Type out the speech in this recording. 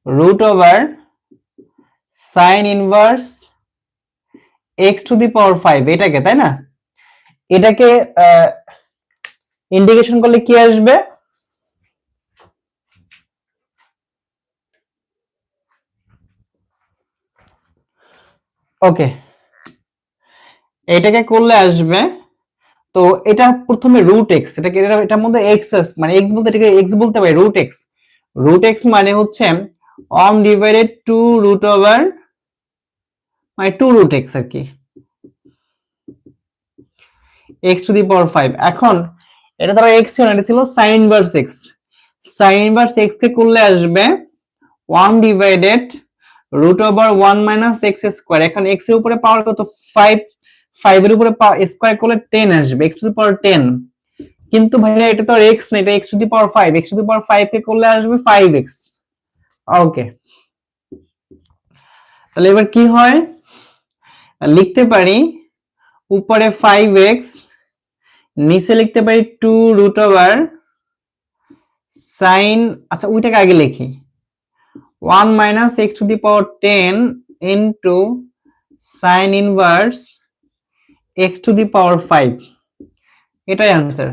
Root over sine inverse x to the power 5, এটাকে, তাই না? এটাকে ইন্টিগ্রেশন করলে কি আসবে? ওকে, এটাকে করলে আসবে, তো এটা প্রথমে রুট এক্স, এটাকে এটার মধ্যে এক্স মানে এক্স বলতে এটাকে এক্স বলতে পারি, রুট এক্স। রুট এক্স মানে হচ্ছে 1 ডিভাইডেড 2 রুট ওভার মানে 2 রুট এক্স আর কি, এক্স টু দি পাওয়ার 5। এখন এটা ধরো এক্স ছিল, এটা ছিল sine inverse X. Sine inverse X কে করলে আসবে 1 divided root over 1 minus X square. এখন এক্স এর উপরে পাওয়ার কত? 5, 5 এর উপরে স্কয়ার করলে 10 আসবে, এক্স টু দি পাওয়ার 10। কিন্তু ভাইয়া এটা তো আর এক্স না, এটা X to the power 5, X to the power 5 কে করলে আসবে 5x। ওকে, তাহলে এবার কি হয়, লিখতে পারি উপরে 5x, নিচে লিখতে পারি 2 রুট ওভার সাইন, আচ্ছা ওইটাকে আগে লিখি, 1 minus x to the power 10 into sine inverse x to the power 5, এটাই आंसर।